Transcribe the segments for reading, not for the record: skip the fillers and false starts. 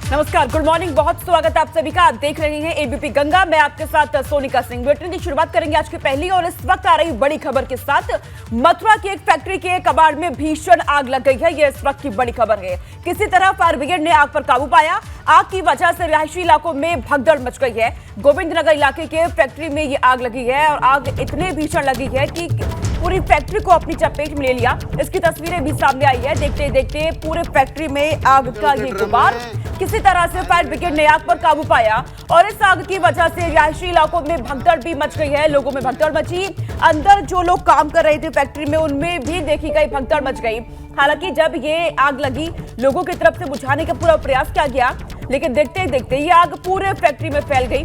नमस्कार, good morning, बहुत स्वागत है आप सभी का। आप देख रहे हैं एबीपी गंगा। मैं आपके साथ सोनिका सिंह। बुलेटिन की शुरुआत करेंगे आज की पहली और इस वक्त आ रही बड़ी खबर के साथ। मथुरा की एक फैक्ट्री के कबाड़ में भीषण आग लग गई है। यह इस वक्त की बड़ी खबर है। किसी तरह फायर ब्रिगेड ने आग पर काबू पाया। आग की वजह से रिहायशी इलाकों में भगदड़ मच गई है। गोविंद नगर इलाके के फैक्ट्री में ये आग लगी है और आग इतने भीषण लगी है कि पूरी फैक्ट्री को अपनी चपेट में ले लिया। इसकी तस्वीरें भी सामने आई है। देखते देखते पूरे फैक्ट्री में आग का ये गुबार। किसी तरह से फायर ब्रिगेड ने आग पर काबू पाया और इस आग की वजह से रिहायशी इलाकों में भगदड़ भी मच गई है। लोगों में भगदड़ मची। अंदर जो लोग काम कर रहे थे फैक्ट्री में, उनमें भी देखी गई भगदड़ मच गई। हालांकि जब ये आग लगी, लोगों की तरफ से बुझाने का पूरा प्रयास किया गया, लेकिन देखते देखते ये आग पूरे फैक्ट्री में फैल गई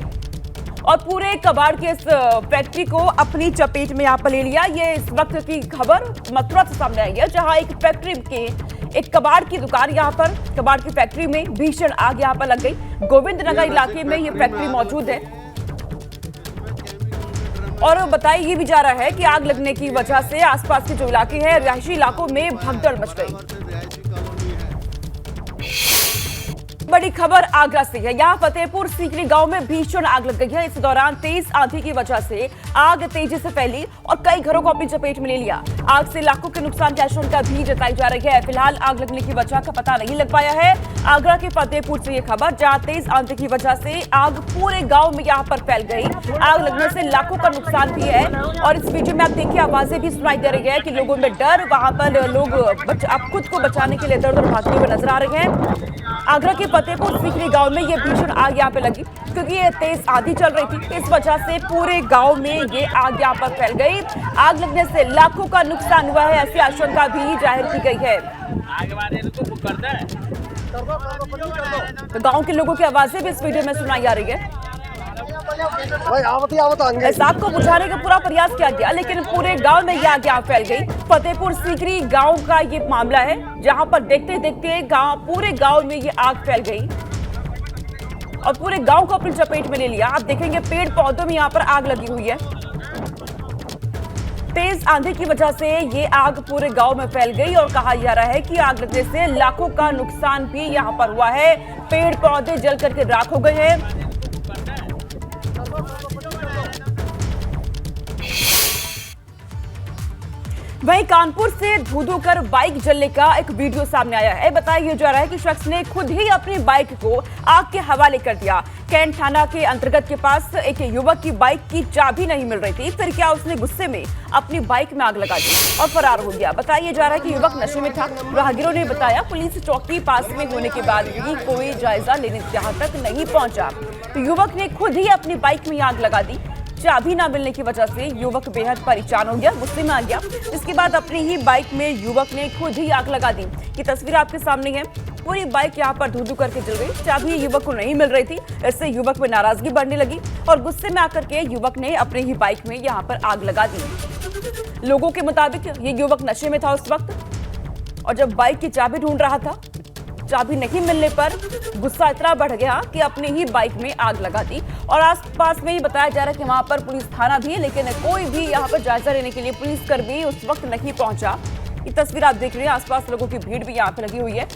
और पूरे कबाड़ की इस फैक्ट्री को अपनी चपेट में यहाँ पर ले लिया। ये इस वक्त की खबर मथुरा से सामने आई है, जहां एक फैक्ट्री के एक कबाड़ की दुकान, यहाँ पर कबाड़ की फैक्ट्री में भीषण आग यहाँ पर लग गई। गोविंद नगर इलाके में ये फैक्ट्री मौजूद है और बताया ये भी जा रहा है कि आग लगने की वजह से आसपास के जो इलाके हैं, रिहायशी इलाकों में भगदड़ मच गई। बड़ी खबर आगरा से है। यहाँ फतेहपुर सीकरी गांव में भीषण आग लग गई है। इस दौरान तेज आंधी की वजह से आग तेजी से फैली और कई घरों को अपनी चपेट में ले लिया। आग से लाखों के नुकसान की आशंका भी जताई जा रही है। फिलहाल आग लगने की वजह का पता नहीं लग पाया है। आगरा के फतेहपुर से ये खबर, जहाँ तेज आंधी की वजह से आग पूरे गाँव में यहाँ पर फैल गई। आग लगने से लाखों का नुकसान भी है और इस वीडियो में आप देखिए आवाजें भी सुनाई दे रही है कि लोगों में डर, वहां पर लोग अब खुद को बचाने के लिए इधर उधर भागते हुए नजर आ रहे हैं। आगरा के फतेहपुर सीकरी गांव में ये भीषण आग यहाँ पे लगी क्योंकि ये तेज आंधी चल रही थी। इस वजह से पूरे गांव में ये आग यहाँ पर फैल गई। आग लगने से लाखों का नुकसान हुआ है, ऐसी आशंका भी जाहिर की गई है। तो गांव के लोगों की आवाजें भी इस वीडियो में सुनाई जा रही है। इस आग को बुझाने का पूरा प्रयास किया गया, लेकिन पूरे गांव में ये आग यहाँ फैल गई। फतेहपुर सीकरी गांव का ये मामला है, जहां पर देखते देखते पूरे गांव में ये आग फैल गई और पूरे गांव को अपनी चपेट में ले लिया। आप देखेंगे पेड़ पौधों में यहाँ पर आग लगी हुई है। तेज आंधी की वजह से ये आग पूरे गांव में फैल गई और कहा जा रहा है कि आग लगने से लाखों का नुकसान भी यहाँ पर हुआ है। पेड़ पौधे जल करके राख हो गए हैं। वहीं कानपुर से धू-धू कर बाइक जलने का एक वीडियो सामने आया है। बताया जा रहा है कि शख्स ने खुद ही अपनी बाइक को आग के हवाले कर दिया। कैंट थाना के अंतर्गत के पास एक युवक की बाइक की चाबी नहीं मिल रही थी, फिर क्या उसने गुस्से में अपनी बाइक में आग लगा दी और फरार हो गया। बताया जा रहा है कि युवक नशे में था। राहगीरों ने बताया पुलिस चौकी पास में होने के बाद भी कोई जायजा लेने यहाँ तक नहीं पहुंचा, तो युवक ने खुद ही अपनी बाइक में आग लगा दी। चाबी ना मिलने की वजह से युवक बेहद परेशान हो गया, गुस्से में आ गया। इसके बाद अपनी ही बाइक में युवक ने खुद ही आग लगा दी। ये तस्वीर आपके सामने है। पूरी बाइक यहाँ पर धू-धू करके जल गई। चाबी युवक को नहीं मिल रही थी, इससे युवक में नाराजगी बढ़ने लगी और गुस्से में आकर के युवक ने अपनी ही बाइक में यहाँ पर आग लगा दी। लोगों के मुताबिक ये युवक नशे में था उस वक्त और जब बाइक की चाबी ढूंढ रहा था, चाबी नहीं मिलने पर गुस्सा इतना बढ़ गया कि अपनी ही बाइक में आग लगा दी। और आसपास में ही बताया जा रहा है कि वहां पर पुलिस थाना भी है, लेकिन कोई भी यहां पर जायजा लेने के लिए पुलिसकर्मी उस वक्त नहीं पहुंचा। ये तस्वीर आप देख रहे हैं, आसपास लोगों की भीड़ भी यहां पर लगी हुई है।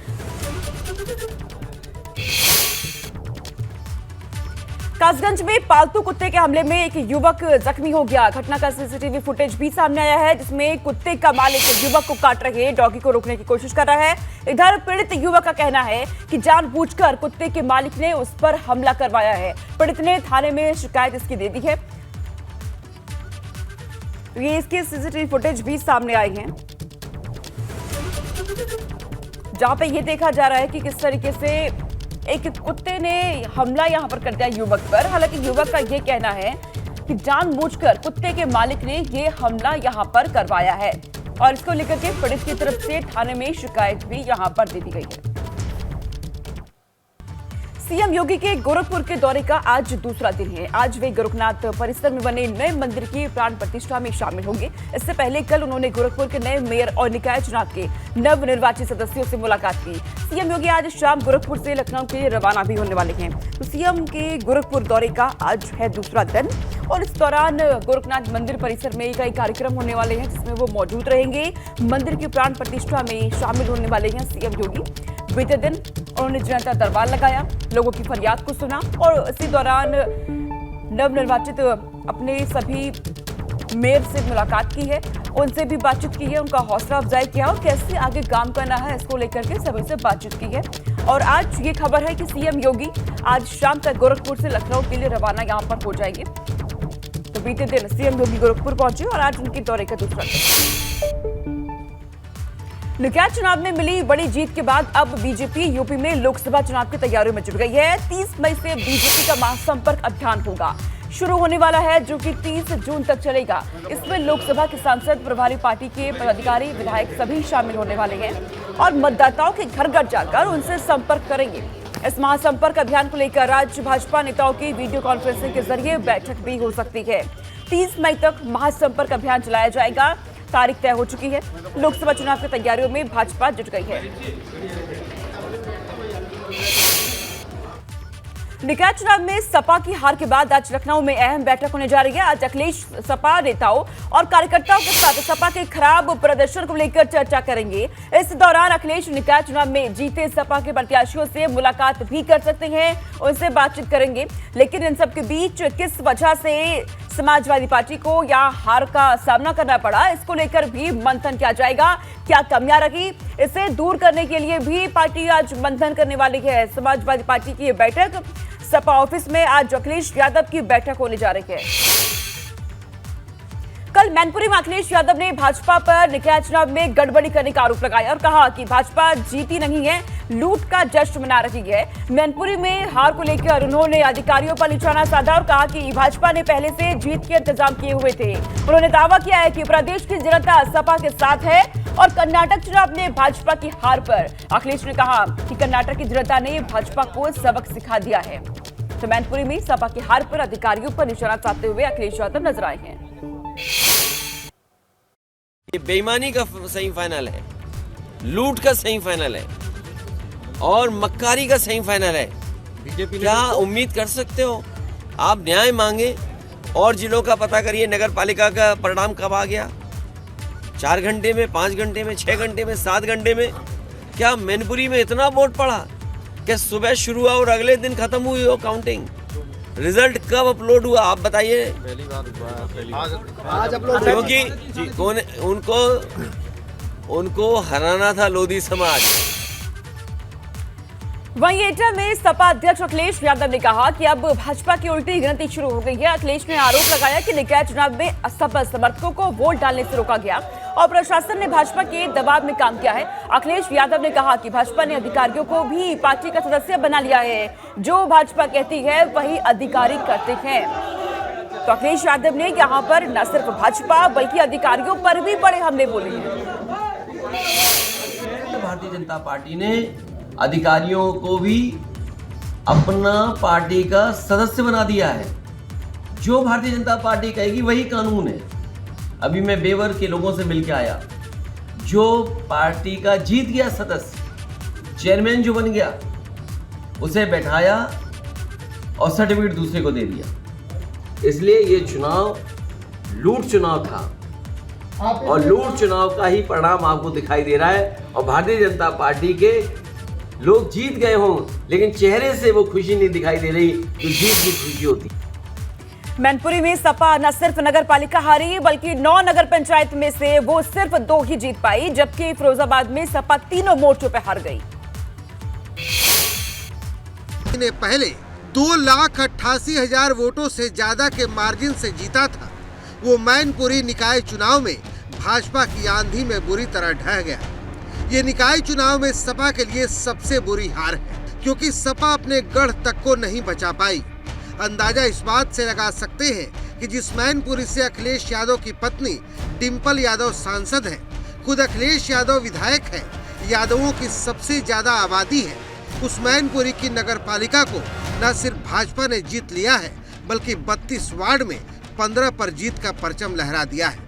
कासगंज में पालतू कुत्ते के हमले में एक युवक जख्मी हो गया। घटना का सीसीटीवी फुटेज भी सामने आया है, जिसमें कुत्ते का मालिक युवक को काट रहे डॉगी को रोकने की कोशिश कर रहा है। इधर पीड़ित युवक का कहना है कि जानबूझकर कुत्ते के मालिक ने उस पर हमला करवाया है। पीड़ित ने थाने में शिकायत इसकी दे दी है। ये इसके सीसीटीवी फुटेज भी सामने आए हैं, जहां पे ये देखा जा रहा है कि किस तरीके से एक कुत्ते ने हमला यहां पर कर दिया युवक पर। हालांकि युवक का यह कहना है कि जानबूझकर कुत्ते के मालिक ने यह हमला यहां पर करवाया है और इसको लेकर के पीड़ित की तरफ से थाने में शिकायत भी यहां पर दे दी गई है। सीएम योगी के गोरखपुर के दौरे का आज दूसरा दिन है। आज वे गोरखनाथ परिसर में बने नए मंदिर की प्राण प्रतिष्ठा में शामिल होंगे। इससे पहले कल उन्होंने गोरखपुर के नए मेयर और निकाय चुनाव के नवनिर्वाचित सदस्यों से मुलाकात की। सीएम योगी आज शाम गोरखपुर से लखनऊ के लिए रवाना भी होने वाले हैं। तो सीएम के गोरखपुर दौरे का आज है दूसरा दिन और इस दौरान गोरखनाथ मंदिर परिसर में कई कार्यक्रम होने वाले हैं, जिसमें वो मौजूद रहेंगे। मंदिर की प्राण प्रतिष्ठा में शामिल होने वाले हैं सीएम योगी। बीते दिन उन्होंने जनता दरबार लगाया, लोगों की फरियाद को सुना और इसी दौरान नवनिर्वाचित अपने सभी मेयर से मुलाकात की है, उनसे भी बातचीत की है, उनका हौसला अफजाई किया और कैसे आगे काम करना है इसको लेकर के सभी से बातचीत की है। और आज ये खबर है कि सीएम योगी आज शाम तक गोरखपुर से लखनऊ के लिए रवाना यहां पर हो जाएंगे। तो बीते दिन सीएम योगी गोरखपुर पहुंचे और आज उनके दौरे का दूसरा दिन। निकाय चुनाव में मिली बड़ी जीत के बाद अब बीजेपी यूपी में लोकसभा चुनाव की तैयारियों में जुट गई है। 30 मई से बीजेपी का महासंपर्क अभियान होगा, शुरू होने वाला है, जो कि 30 जून तक चलेगा। इसमें लोकसभा के सांसद, प्रभारी पार्टी के पदाधिकारी, विधायक सभी शामिल होने वाले हैं और मतदाताओं के घर घर जाकर उनसे संपर्क करेंगे। इस महासंपर्क अभियान को लेकर राज्य भाजपा नेताओं की वीडियो कॉन्फ्रेंसिंग के जरिए बैठक भी हो सकती है। 30 मई तक महासंपर्क अभियान चलाया जाएगा, तारीख तय हो चुकी है। लोकसभा चुनाव की तैयारियों में भाजपा जुट गई है। निकाय चुनाव में सपा की हार के बाद आज लखनऊ में अहम बैठक होने जा रही है। आज अखिलेश सपा नेताओं और कार्यकर्ताओं के साथ सपा के खराब प्रदर्शन को लेकर चर्चा करेंगे। इस दौरान अखिलेश निकाय चुनाव में जीते सपा के प्रत्याशियों से मुलाकात भी कर सकते हैं, उनसे बातचीत करेंगे। लेकिन इन सब के बीच किस वजह से समाजवादी पार्टी को यहाँ हार का सामना करना पड़ा, इसको लेकर भी मंथन किया जाएगा। क्या कमियां रही, इसे दूर करने के लिए भी पार्टी आज मंथन करने वाली है। समाजवादी पार्टी की ये बैठक सपा ऑफिस में आज अखिलेश यादव की बैठक होने जा रही है। कल मैनपुरी में अखिलेश यादव ने भाजपा पर निकाय चुनाव में गड़बड़ी करने का आरोप लगाया और कहा कि भाजपा जीती नहीं है, लूट का जश्न मना रही है। मैनपुरी में हार को लेकर उन्होंने अधिकारियों पर निशाना साधा और कहा कि भाजपा ने पहले से जीत के इंतजाम किए हुए थे। उन्होंने दावा किया है कि प्रदेश की जनता सपा के साथ है और कर्नाटक चुनाव में भाजपा की हार पर अखिलेश ने कहा कि कर्नाटक की जनता ने भाजपा को सबक सिखा दिया है। तो मैनपुरी में सपा की हार पर अधिकारियों पर निशाना साधते हुए अखिलेश यादव नजर आए हैं। ये बेईमानी का सेमीफाइनल है, लूट का सेमीफाइनल है और मक्कारी का सेमीफाइनल है। बीजेपी क्या उम्मीद कर सकते हो? आप न्याय मांगे और जिलों का पता करिए, नगर पालिका का परिणाम कब आ गया? 4 घंटे में, 5 घंटे में, 6 घंटे में, 7 घंटे में। क्या मैनपुरी में इतना वोट पड़ा कि सुबह शुरू हुआ और अगले दिन खत्म हुई हो काउंटिंग? रिजल्ट कब अपलोड हुआ आप बताइए? आज अपलोड, क्योंकि उनको हराना था लोधी समाज। वहीं एटा में सपा अध्यक्ष अखिलेश यादव ने कहा कि अब भाजपा की उल्टी गिनती शुरू हो गई है। अखिलेश ने आरोप लगाया कि निकाय चुनाव में असफल समर्थकों को वोट डालने से रोका गया और प्रशासन ने भाजपा के दबाव में काम किया है। अखिलेश यादव ने कहा कि भाजपा ने अधिकारियों को भी पार्टी का सदस्य बना लिया है, जो भाजपा कहती है वही अधिकारी करते हैं। तो अखिलेश यादव ने यहाँ पर न सिर्फ भाजपा बल्कि अधिकारियों पर भी बड़े हमले बोले हैं। भारतीय जनता पार्टी ने अधिकारियों को भी अपना पार्टी का सदस्य बना दिया है। जो भारतीय जनता पार्टी कहेगी वही कानून है। अभी मैं बेवर के लोगों से मिलकर आया, जो पार्टी का जीत गया सदस्य, चेयरमैन जो बन गया, उसे बैठाया और सर्टिफिकेट दूसरे को दे दिया। इसलिए ये चुनाव लूट चुनाव था और लूट चुनाव का ही परिणाम आपको दिखाई दे रहा है। और भारतीय जनता पार्टी के लोग जीत गए हों, लेकिन चेहरे से वो खुशी नहीं दिखाई दे रही जो जीत की खुशी होती। मैनपुरी में सपा न सिर्फ नगर पालिका हारी बल्कि 9 नगर पंचायत में से वो सिर्फ 2 ही जीत पाई, जबकि फिरोजाबाद में सपा तीनों मोर्चों पर हार गई। ने पहले 2,88,000 वोटों से ज्यादा के मार्जिन से जीता था। वो मैनपुरी निकाय चुनाव में भाजपा की आंधी में बुरी तरह ढह गया। ये निकाय चुनाव में सपा के लिए सबसे बुरी हार है, क्योंकि सपा अपने गढ़ तक को नहीं बचा पाई। अंदाजा इस बात से लगा सकते हैं कि जिस मैनपुरी से अखिलेश यादव की पत्नी डिंपल यादव सांसद हैं, खुद अखिलेश यादव विधायक हैं, यादवों की सबसे ज्यादा आबादी है, उस मैनपुरी की नगर पालिका को न सिर्फ भाजपा ने जीत लिया है बल्कि 32 वार्ड में 15 पर जीत का परचम लहरा दिया है।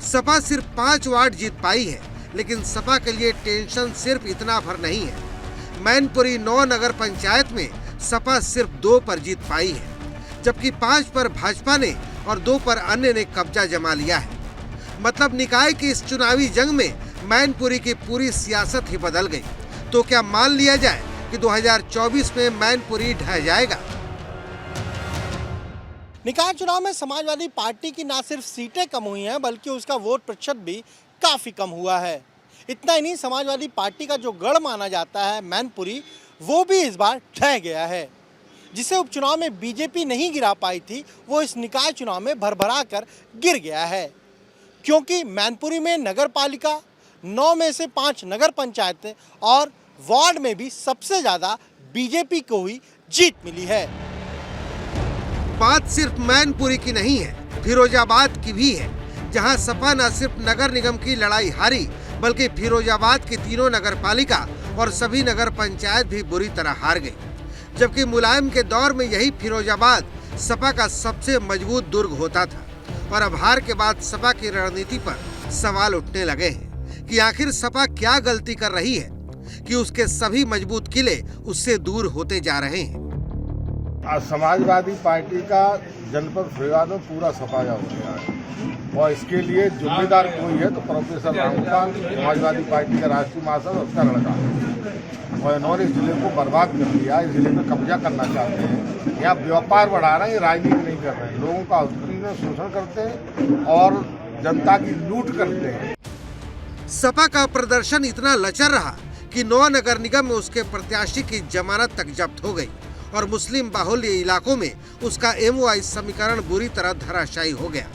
सपा सिर्फ 5 वार्ड जीत पाई है, लेकिन सपा के लिए टेंशन सिर्फ इतना भर नहीं है। मैनपुरी 9 नगर पंचायत में सपा सिर्फ 2 पर जीत पाई है, जबकि 5 पर भाजपा ने और 2 पर अन्य ने कब्जा जमा लिया है। मतलब निकाय की इस चुनावी जंग में मैनपुरी की पूरी सियासत ही बदल गई। तो क्या मान लिया जाए कि 2024 में मैनपुरी ढह जाएगा? निकाय चुनाव में समाजवादी पार्टी की न सिर्फ सीटें कम हुई हैं बल्कि उसका वोट प्रतिशत भी काफ़ी कम हुआ है। इतना ही नहीं, समाजवादी पार्टी का जो गढ़ माना जाता है मैनपुरी, वो भी इस बार ढह गया है। जिसे उपचुनाव में बीजेपी नहीं गिरा पाई थी, वो इस निकाय चुनाव में भरभरा कर गिर गया है। क्योंकि मैनपुरी में नगर पालिका, 9 में से 5 नगर पंचायतें और वार्ड में भी सबसे ज़्यादा बीजेपी को ही जीत मिली है। बात सिर्फ मैनपुरी की नहीं है, फिरोजाबाद की भी है, जहां सपा न सिर्फ नगर निगम की लड़ाई हारी बल्कि फिरोजाबाद की तीनों नगर पालिका और सभी नगर पंचायत भी बुरी तरह हार गई। जबकि मुलायम के दौर में यही फिरोजाबाद सपा का सबसे मजबूत दुर्ग होता था और अब हार के बाद सपा की रणनीति पर सवाल उठने लगे हैं कि आखिर सपा क्या गलती कर रही है कि उसके सभी मजबूत किले उससे दूर होते जा रहे हैं। समाजवादी पार्टी का जनपद फरीदाबाद में पूरा सफाया हो गया है और इसके लिए जिम्मेदार कोई है तो प्रोफेसर रामकांत, समाजवादी पार्टी का राष्ट्रीय महासचिव, उसका लड़का है और इन्होंने इस जिले को बर्बाद कर दिया। इस जिले में कब्जा करना चाहते हैं, यहाँ व्यापार बढ़ा रहे हैं, राजनीति नहीं कर रहे हैं, लोगों का उत्पीड़न शोषण करते हैं और जनता की लूट करते हैं। सपा का प्रदर्शन इतना लचर रहा कि 9 नगर निगम में उसके प्रत्याशी की जमानत तक जब्त हो गई और मुस्लिम बाहुल्य इलाकों में उसका MOI समीकरण बुरी तरह धराशायी हो गया।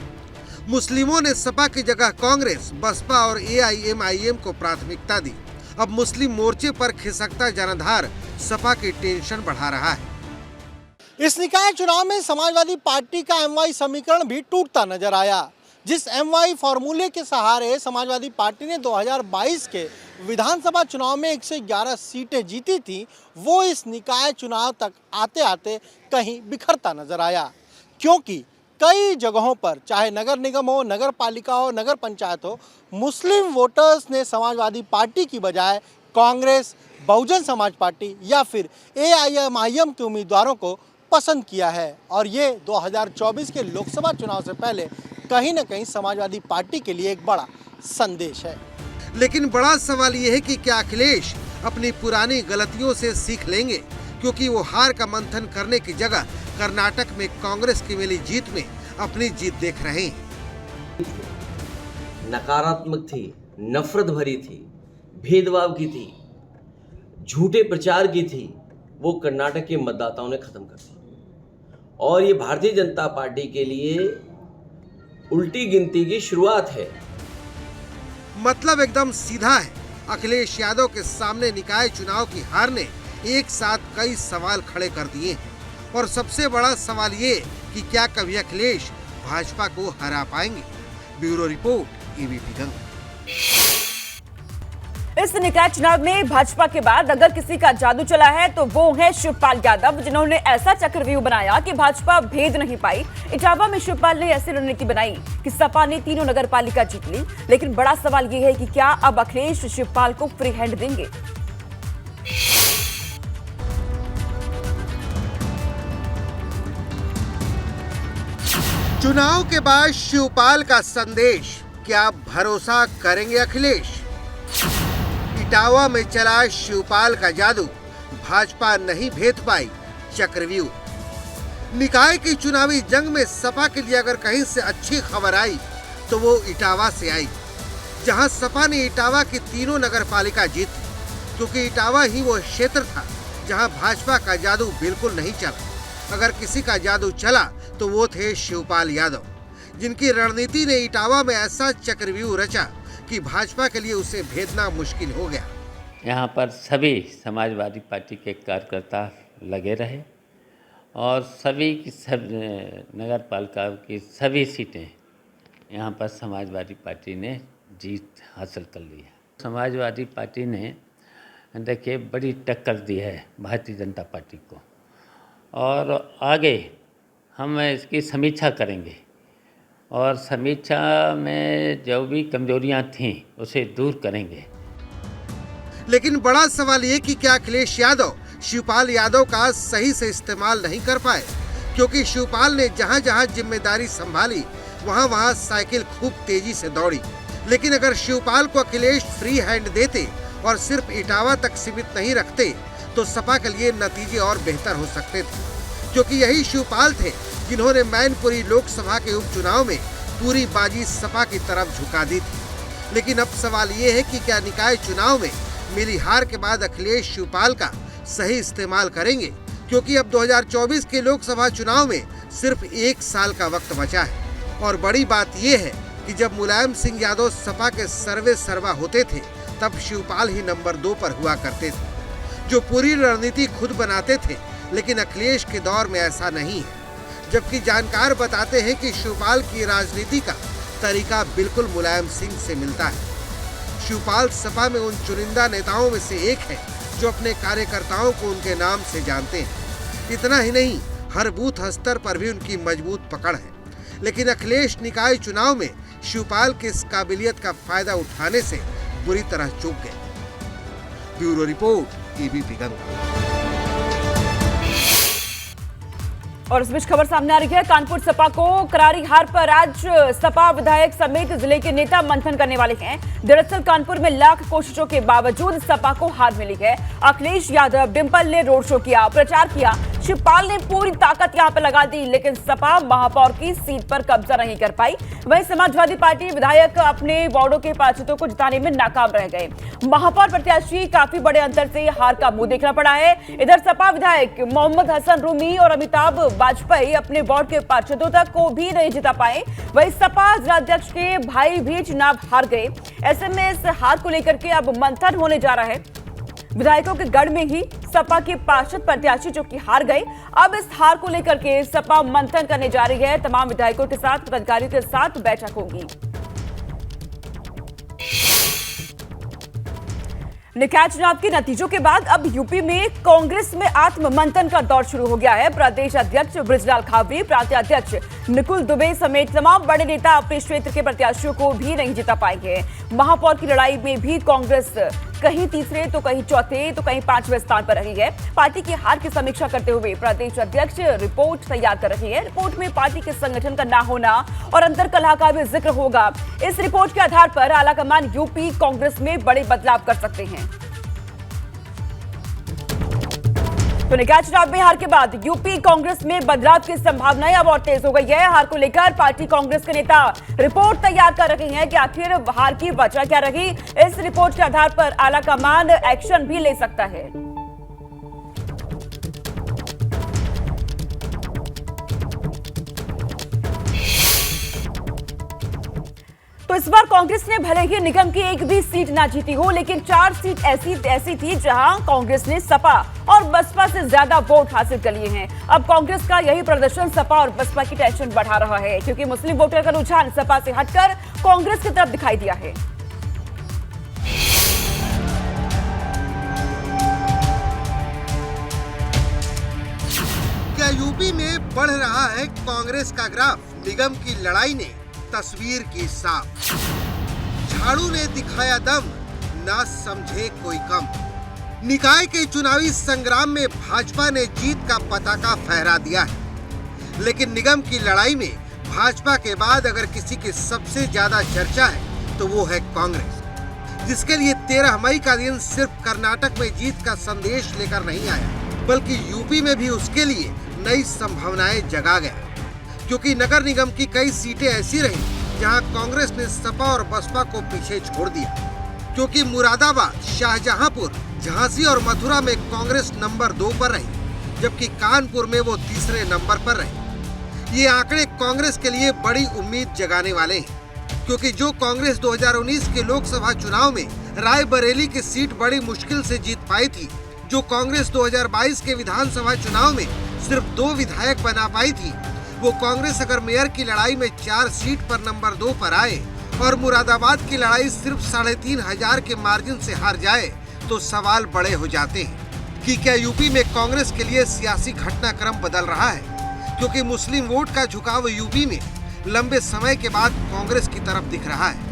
मुस्लिमों ने सपा की जगह कांग्रेस, बसपा और AIMIM को प्राथमिकता दी। अब मुस्लिम मोर्चे पर खिसकता जनाधार सपा की टेंशन बढ़ा रहा है। इस निकाय चुनाव में समाजवादी पार्टी का MY समीकरण भी टूटता नजर आया। जिस MY फॉर्मूले के सहारे समाजवादी पार्टी ने 2022 के विधानसभा चुनाव में 111 सीटें जीती थी, वो इस निकाय चुनाव तक आते आते कहीं बिखरता नजर आया। क्योंकि कई जगहों पर, चाहे नगर निगम हो, नगर पालिका हो, नगर पंचायत हो, मुस्लिम वोटर्स ने समाजवादी पार्टी की बजाय कांग्रेस, बहुजन समाज पार्टी या फिर AIMIM के उम्मीदवारों को पसंद किया है। और ये 2024 के लोकसभा चुनाव से पहले कहीं न कहीं समाजवादी पार्टी के लिए एक बड़ा संदेश है। लेकिन बड़ा सवाल ये है कि क्या अखिलेश अपनी पुरानी गलतियों से सीख लेंगे, क्योंकि वो हार का मंथन करने की जगह कर्नाटक में कांग्रेस की मिली जीत में अपनी जीत देख रहे हैं। नकारात्मक थी, नफरत भरी थी, भेदभाव की थी, झूठे प्रचार की थी, वो कर्नाटक के मतदाताओं ने खत्म कर दी। और ये भारतीय जनता पार्टी के लिए उल्टी गिनती की शुरुआत है। मतलब एकदम सीधा है। अखिलेश यादव के सामने निकाय चुनाव की हार ने एक साथ कई सवाल खड़े कर दिए हैं और सबसे बड़ा सवाल ये कि क्या कभी अखिलेश भाजपा को हरा पाएंगे। Bureau report, ABP Ganga. इस निकाय चुनाव में भाजपा के बाद अगर किसी का जादू चला है तो वो है शिवपाल यादव, जिन्होंने ऐसा चक्रव्यूह बनाया कि भाजपा भेद नहीं पाई। इटावा में शिवपाल ने ऐसी रणनीति बनाई कि सपा ने तीनों नगर पालिका जीत ली। लेकिन बड़ा सवाल ये है कि क्या अब अखिलेश शिवपाल को फ्री हैंड देंगे। चुनाव के बाद शिवपाल का संदेश, क्या भरोसा करेंगे अखिलेश? इटावा में चला शिवपाल का जादू, भाजपा नहीं भेद पाई, चक्रव्यूह। निकाय की चुनावी जंग में सपा के लिए अगर कहीं से अच्छी खबर आई तो वो इटावा से आई, जहां सपा ने इटावा की तीनों नगर पालिका जीती, क्योंकि इटावा ही वो क्षेत्र था जहां भाजपा का जादू बिल्कुल नहीं चला। अगर किसी का जादू चला तो वो थे शिवपाल यादव, जिनकी रणनीति ने इटावा में ऐसा चक्रव्यूह रचा कि भाजपा के लिए उसे भेदना मुश्किल हो गया। यहाँ पर सभी समाजवादी पार्टी के कार्यकर्ता लगे रहे और सभी की सब नगर पालिका की सभी सीटें यहाँ पर समाजवादी पार्टी ने जीत हासिल कर ली है। समाजवादी पार्टी ने देखिए बड़ी टक्कर दी है भारतीय जनता पार्टी को और आगे हम इसकी समीक्षा करेंगे और समीक्षा में जो भी कमजोरियां थीं उसे दूर करेंगे। लेकिन बड़ा सवाल ये कि क्या अखिलेश यादव शिवपाल यादव का सही से इस्तेमाल नहीं कर पाए, क्योंकि शिवपाल ने जहां जहां जिम्मेदारी संभाली वहां वहां साइकिल खूब तेजी से दौड़ी। लेकिन अगर शिवपाल को अखिलेश फ्री हैंड देते और सिर्फ इटावा तक सीमित नहीं रखते तो सपा के लिए नतीजे और बेहतर हो सकते थे, क्योंकि यही शिवपाल थे जिन्होंने मैनपुरी लोकसभा के उपचुनाव में पूरी बाजी सपा की तरफ झुका दी थी। लेकिन अब सवाल ये है कि क्या निकाय चुनाव में मिली हार के बाद अखिलेश शिवपाल का सही इस्तेमाल करेंगे, क्योंकि अब 2024 के लोकसभा चुनाव में सिर्फ 1 साल का वक्त बचा है। और बड़ी बात यह है कि जब मुलायम सिंह यादव सपा के सर्वे सर्वा होते थे तब शिवपाल ही नंबर 2 पर हुआ करते थे, जो पूरी रणनीति खुद बनाते थे। लेकिन अखिलेश के दौर में ऐसा नहीं है, जबकि जानकार बताते हैं कि शिवपाल की राजनीति का तरीका बिल्कुल मुलायम सिंह से मिलता है। शिवपाल सपा में उन चुनिंदा नेताओं में से एक है जो अपने कार्यकर्ताओं को उनके नाम से जानते हैं। इतना ही नहीं, हर बूथ स्तर पर भी उनकी मजबूत पकड़ है। लेकिन अखिलेश निकाय चुनाव में शिवपाल की इस काबिलियत का फायदा उठाने से बुरी तरह चूक गए। Bureau report, ABP Ganga. और इस बीच खबर सामने आ रही है, कानपुर सपा को करारी हार पर आज सपा विधायक समेत जिले के नेता मंथन करने वाले हैं। दरअसल कानपुर में लाख कोशिशों के बावजूद सपा को हार मिली है। अखिलेश यादव, डिंपल ने रोड शो किया, प्रचार किया, शिवपाल ने पूरी ताकत यहां पर लगा दी, लेकिन सपा महापौर की सीट पर कब्जा नहीं कर पाई। वहीं समाजवादी पार्टी विधायक अपने वार्डों के पार्षदों को जिताने में नाकाम रह गए। महापौर प्रत्याशी काफी बड़े अंतर से हार का मुंह देखना पड़ा है। इधर सपा विधायक मोहम्मद हसन रूमी और अमिताभ वाजपेयी अपने वार्ड के पार्षदों तक को भी नहीं जिता पाए। वहीं सपा जिलाध्यक्ष के भाई भी चुनाव हार गए। ऐसे में इस हार को लेकर के अब मंथन होने जा रहा है। विधायकों के गढ़ में ही सपा के पार्षद प्रत्याशी जो कि हार गए, अब इस हार को लेकर के सपा मंथन करने जा रही है। तमाम विधायकों के साथ, पदाधिकारियों के साथ बैठक होगी। निकाय चुनाव के नतीजों के बाद अब यूपी में कांग्रेस में आत्ममंथन का दौर शुरू हो गया है। प्रदेश अध्यक्ष बृजलाल खाबरी, प्रांतीय अध्यक्ष निकुल दुबे समेत तमाम बड़े नेता अपने क्षेत्र के प्रत्याशियों को भी नहीं जिता पाएंगे। महापौर की लड़ाई में भी कांग्रेस कहीं तीसरे तो कहीं चौथे तो कहीं 5वें स्थान पर रही है। पार्टी की हार की समीक्षा करते हुए प्रदेश अध्यक्ष रिपोर्ट तैयार कर रही है। रिपोर्ट में पार्टी के संगठन का ना होना और अंतर कलह का भी जिक्र होगा। इस रिपोर्ट के आधार पर आलाकमान यूपी कांग्रेस में बड़े बदलाव कर सकते हैं। तो निकाय चुनाव में हार के बाद यूपी कांग्रेस में बदलाव की संभावनाएं अब और तेज हो गई है। हार को लेकर पार्टी कांग्रेस के नेता रिपोर्ट तैयार कर रहे हैं कि आखिर हार की वजह क्या रही। इस रिपोर्ट के आधार पर आलाकमान एक्शन भी ले सकता है। तो इस बार कांग्रेस ने भले ही निगम की एक भी सीट ना जीती हो, लेकिन 4 सीट ऐसी थी जहां कांग्रेस ने सपा और बसपा से ज्यादा वोट हासिल कर लिए हैं। अब कांग्रेस का यही प्रदर्शन सपा और बसपा की टेंशन बढ़ा रहा है, क्योंकि मुस्लिम वोटर का रुझान सपा से हटकर कांग्रेस की तरफ दिखाई दिया है। क्या यूपी में बढ़ रहा है कांग्रेस का ग्राफ? निगम की लड़ाई ने तस्वीर की साफ। झाड़ू ने दिखाया दम, ना समझे कोई कम। निकाय के चुनावी संग्राम में भाजपा ने जीत का पताका फहरा दिया है, लेकिन निगम की लड़ाई में भाजपा के बाद अगर किसी की सबसे ज्यादा चर्चा है तो वो है कांग्रेस, जिसके लिए 13 मई का दिन सिर्फ कर्नाटक में जीत का संदेश लेकर नहीं आया, बल्कि यूपी में भी उसके लिए नई संभावनाएं जगा गया। क्योंकि नगर निगम की कई सीटें ऐसी रही जहां कांग्रेस ने सपा और बसपा को पीछे छोड़ दिया, क्योंकि मुरादाबाद, शाहजहांपुर, झांसी और मथुरा में कांग्रेस नंबर 2 पर रही, जबकि कानपुर में वो तीसरे नंबर पर रही। ये आंकड़े कांग्रेस के लिए बड़ी उम्मीद जगाने वाले हैं, क्योंकि जो कांग्रेस 2019 के लोकसभा चुनाव में रायबरेली की सीट बड़ी मुश्किल से जीत पाई थी, जो कांग्रेस 2022 के विधानसभा चुनाव में सिर्फ 2 विधायक बना पाई थी, वो कांग्रेस अगर मेयर की लड़ाई में 4 सीट पर नंबर 2 पर आए और मुरादाबाद की लड़ाई सिर्फ 3,500 के मार्जिन से हार जाए तो सवाल बड़े हो जाते हैं कि क्या यूपी में कांग्रेस के लिए सियासी घटनाक्रम बदल रहा है, क्योंकि मुस्लिम वोट का झुकाव यूपी में लंबे समय के बाद कांग्रेस की तरफ दिख रहा है।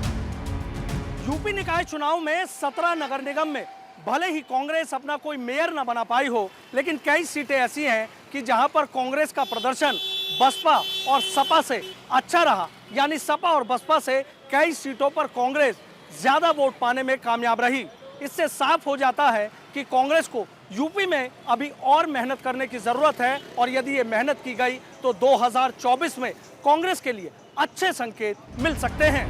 यूपी निकाय चुनाव में 17 नगर निगम में भले ही कांग्रेस अपना कोई मेयर न बना पाई हो, लेकिन कई सीटें ऐसी हैं कि जहां पर कांग्रेस का प्रदर्शन बसपा और सपा से अच्छा रहा। यानी सपा और बसपा से कई सीटों पर कांग्रेस ज्यादा वोट पाने में कामयाब रही। इससे साफ हो जाता है कि कांग्रेस को यूपी में अभी और मेहनत करने की जरूरत है और यदि ये मेहनत की गई तो 2024 में कांग्रेस के लिए अच्छे संकेत मिल सकते हैं।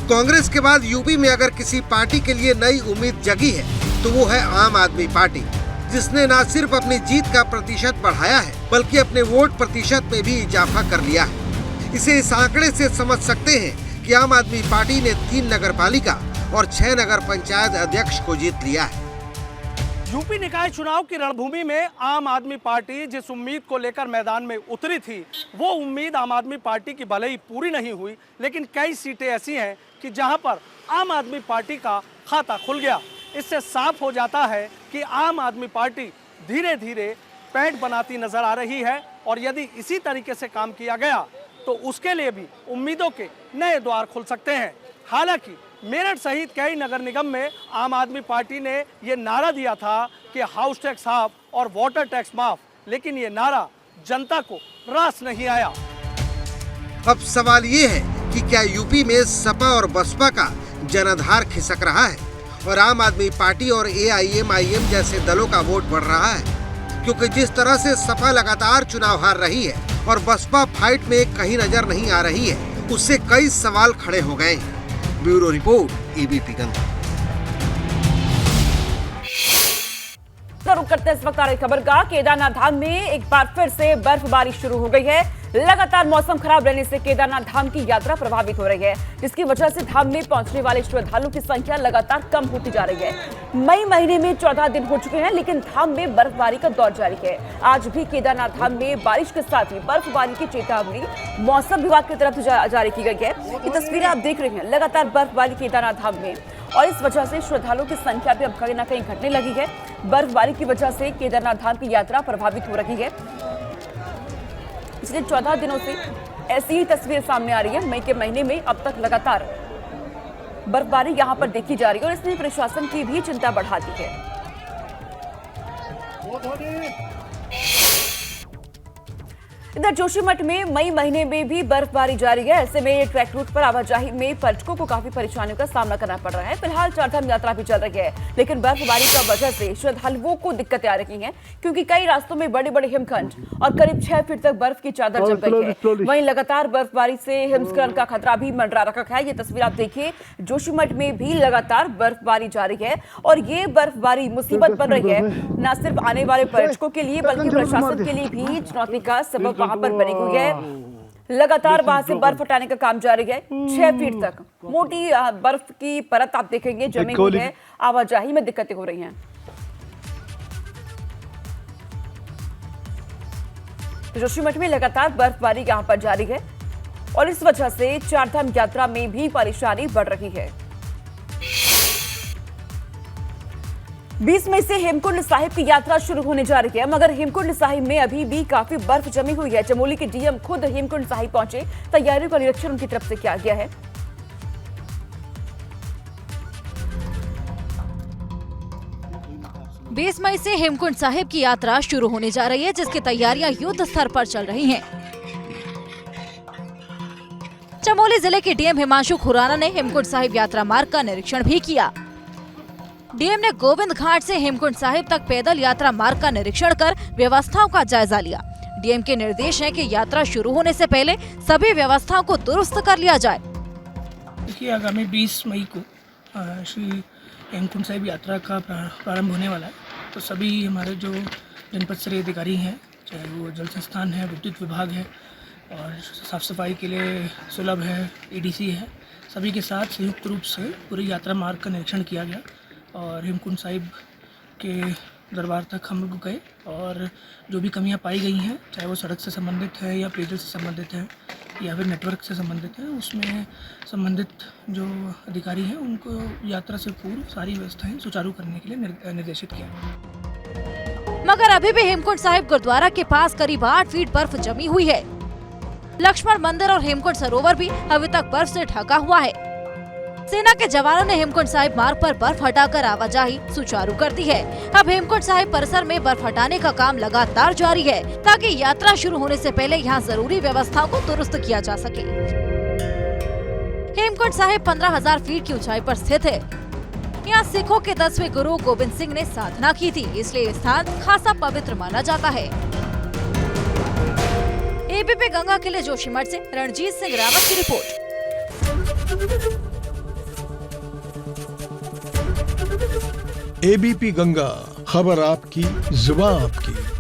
कांग्रेस के बाद यूपी में अगर किसी पार्टी के लिए नई उम्मीद जगी है तो वो है आम आदमी पार्टी, जिसने न सिर्फ अपनी जीत का प्रतिशत बढ़ाया है बल्कि अपने वोट प्रतिशत में भी इजाफा कर लिया है। इसे इस आंकड़े से समझ सकते हैं कि आम आदमी पार्टी ने 3 नगरपालिका और 6 नगर पंचायत अध्यक्ष को जीत लिया है। यूपी निकाय चुनाव की रणभूमि में आम आदमी पार्टी जिस उम्मीद को लेकर मैदान में उतरी थी, वो उम्मीद आम आदमी पार्टी की भले ही पूरी नहीं हुई, लेकिन कई सीटें ऐसी हैं कि जहां पर आम आदमी पार्टी का खाता खुल गया। इससे साफ हो जाता है कि आम आदमी पार्टी धीरे धीरे पैठ बनाती नजर आ रही है और यदि इसी तरीके से काम किया गया तो उसके लिए भी उम्मीदों के नए द्वार खुल सकते हैं। हालांकि मेरठ सहित कई नगर निगम में आम आदमी पार्टी ने ये नारा दिया था कि हाउस टैक्स हाफ और वाटर टैक्स माफ, लेकिन ये नारा जनता को रास नहीं आया। अब सवाल ये है कि क्या यूपी में सपा और बसपा का जनाधार खिसक रहा है और आम आदमी पार्टी और AIM-IM जैसे दलों का वोट बढ़ रहा है? क्योंकि जिस तरह से सपा लगातार चुनाव हार रही है और बसपा फाइट में कहीं नजर नहीं आ रही है, उससे कई सवाल खड़े हो गए हैं। Bureau report, ABP Ganga. रुक करते हैं इस वक्त आ रही खबर का। केदारनाथ धाम में एक बार फिर से बर्फबारी शुरू हो गई है। लगातार मौसम खराब रहने से केदारनाथ धाम की यात्रा प्रभावित हो रही है, जिसकी वजह से धाम में पहुंचने वाले श्रद्धालुओं की संख्या लगातार कम होती जा रही है। मई महीने में 14 दिन हो चुके हैं, लेकिन धाम में बर्फबारी का दौर जारी है। आज भी केदारनाथ धाम में बारिश के साथ ही बर्फबारी की चेतावनी मौसम विभाग की तरफ से जारी की गई है। ये तस्वीरें आप देख रहे हैं, लगातार बर्फबारी केदारनाथ धाम में, और इस वजह से श्रद्धालुओं की संख्या भी अब कहीं ना कहीं घटने लगी है। बर्फबारी की वजह से केदारनाथ धाम की यात्रा प्रभावित हो रही है। पिछले 14 दिनों से ऐसी ही तस्वीर सामने आ रही है। मई के महीने में अब तक लगातार बर्फबारी यहां पर देखी जा रही है और इसने प्रशासन की भी चिंता बढ़ा दी है। इधर जोशीमठ में मई महीने में भी बर्फबारी जारी है। ऐसे में ट्रैक रूट पर आवाजाही में पर्यटकों को काफी परेशानियों का सामना करना पड़ रहा है। फिलहाल चारधाम यात्रा भी चल रही है, लेकिन बर्फबारी की वजह से श्रद्धालुओं को दिक्कतें आ रही हैं, क्योंकि कई रास्तों में बड़े बड़े हिमखंड और करीब 6 फीट तक बर्फ की चादर जम गई है। वहीं लगातार बर्फबारी से हिमस्खलन का खतरा भी मंडरा रखा है। ये तस्वीर आप देखिए, जोशीमठ में भी लगातार बर्फबारी जारी है और ये बर्फबारी मुसीबत बन रही है न सिर्फ आने वाले पर्यटकों के लिए, बल्कि प्रशासन के लिए भी चुनौती का सबब वहां पर बनी हुई है। लगातार वहां से बर्फ हटाने का काम जारी है। 6 फीट तक मोटी बर्फ की परत आप देखेंगे जमी हुई है। आवाजाही में दिक्कतें हो रही हैं। जोशीमठ में लगातार बर्फबारी यहां पर जारी है और इस वजह से चारधाम यात्रा में भी परेशानी बढ़ रही है। 20 मई से हेमकुंड साहिब की यात्रा शुरू होने जा रही है, मगर हेमकुंड साहिब में अभी भी काफी बर्फ जमी हुई है। चमोली के DM खुद हेमकुंड साहिब पहुंचे, तैयारियों का निरीक्षण उनकी तरफ से किया गया है। बीस मई से हेमकुंड साहिब की यात्रा शुरू होने जा रही है, जिसकी तैयारियां युद्ध स्तर पर चल रही हैं। चमोली जिले के DM हिमांशु खुराना ने हेमकुंड साहिब यात्रा मार्ग का निरीक्षण भी किया। DM ने गोविंद घाट से हेमकुंड साहिब तक पैदल यात्रा मार्ग का निरीक्षण कर व्यवस्थाओं का जायजा लिया। DM के निर्देश है कि यात्रा शुरू होने से पहले सभी व्यवस्थाओं को दुरुस्त कर लिया जाए। देखिए, आगामी 20 मई को श्री हेमकुंड साहिब यात्रा का प्रारंभ होने वाला है, तो सभी हमारे जो जनपद स्तरीय अधिकारी हैं, चाहे वो जल संस्थान है, विद्युत विभाग है और साफ सफाई के लिए सुलभ है, ADC है, सभी के साथ संयुक्त रूप से पूरी यात्रा मार्ग का निरीक्षण किया गया और हेमकुंड साहिब के दरबार तक हम लोग गए और जो भी कमियां पाई गई हैं, चाहे वो सड़क से संबंधित है या पेयजल से संबंधित है या फिर नेटवर्क से संबंधित है, उसमें संबंधित जो अधिकारी हैं उनको यात्रा से पूर्व सारी व्यवस्थाएं सुचारू करने के लिए निर्देशित किया। मगर अभी भी हेमकुंड साहिब गुरुद्वारा के पास करीब 8 फीट बर्फ जमी हुई है। लक्ष्मण मंदिर और हेमकुंड सरोवर भी अभी तक बर्फ से ढका हुआ है। सेना के जवानों ने हेमकुंड साहिब मार्ग पर बर्फ हटाकर आवाजाही सुचारू कर दी है। अब हेमकुंड साहिब परिसर में बर्फ हटाने का काम लगातार जारी है, ताकि यात्रा शुरू होने से पहले यहाँ जरूरी व्यवस्थाओं को दुरुस्त किया जा सके। हेमकुंड साहिब 15,000 फीट की ऊंचाई पर स्थित है। यहाँ सिखों के 10वें गुरु गोविंद सिंह ने साधना की थी, इसलिए ये स्थान खासा पवित्र माना जाता है। एबीपी गंगा के लिए जोशीमठ से रणजीत सिंह रावत की रिपोर्ट। एबीपी गंगा, खबर आपकी, जुबान आपकी।